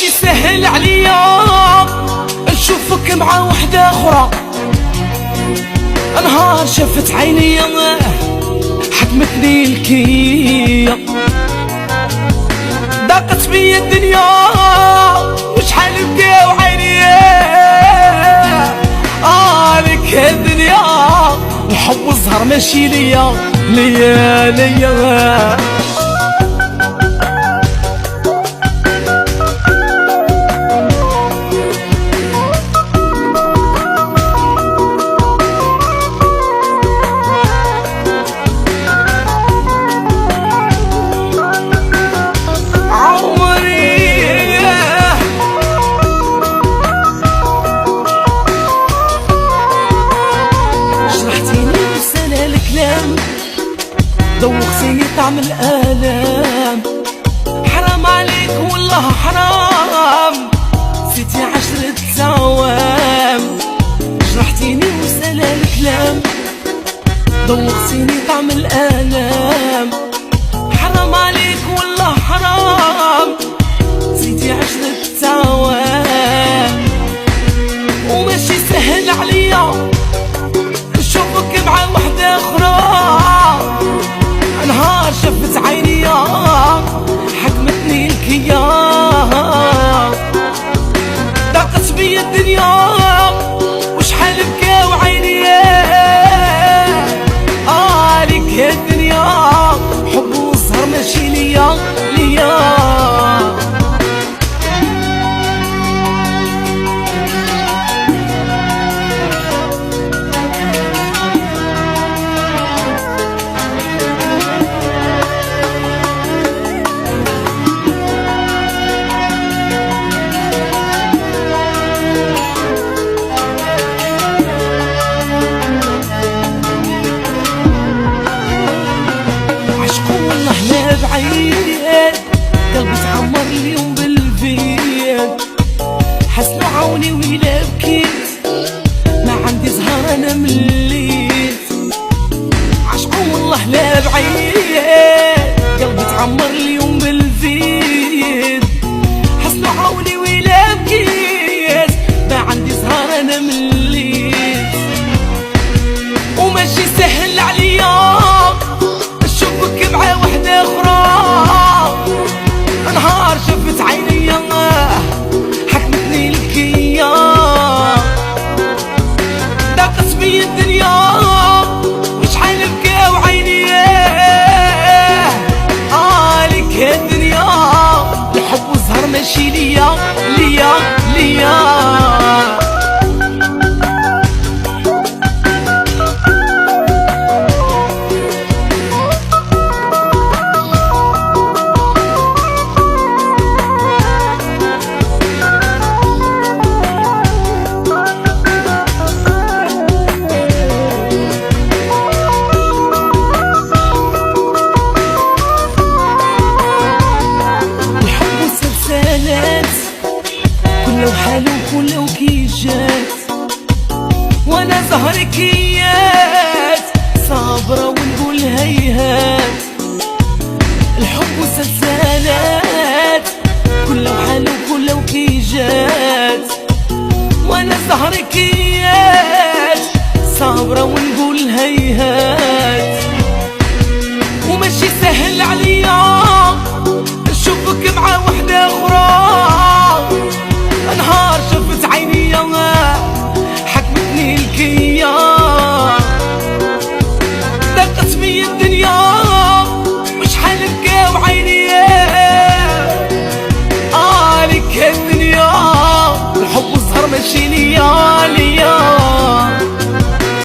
وماشي سهل عليا نشوفك مع وحدة اخرى. نهار شافت عيني حكمتني الكية، ضاقت بيا الدنيا وشحال بكاو عيني لك الدنيا. الحب والزهر ماشي ليا ليا ليا. ذوقتيني طعم الآلام، حرام عليك والله حرام، نسيتي 10 ثوام. جرحتيني وسال الكلام، ذوقتيني طعم الآلام، حرام عليك والله حرام، نسيتي 10 ثوام. وماشي سهل عليا نشوفك مع وحدة أخرى. نهار شفت عيني حكمتني الكيا، ضاقت بيا الدنيا وشحال بكاو عيني لك الدنيا. حب والسهر ماشي ليا ليا. قلبي تعمر اليوم بالفيد، حسنو عوني ويلا بكيت، ما عندي زهر انا مليت. عشقو والله لا بعيد، قلبي تعمر اليوم بالفيد، حسنو عوني ويلا بكيت، ما عندي زهر انا مليت. وماشي سهل عليا نشوفك مع وحدة اخرى. نهار شفت عيني حكمتني الكيا، ضاقت بيا الدنيا وشحال بكاو عيني لك الدنيا. الحب والزهر ماشي ليا ليا ليا. كله حلو كله كيجات، وانا زهركيات صابرة ونقول هيهات. الحب وسلسلات كله حلو كله كيجات، وانا زهركيات صابرة ونقول هيهات.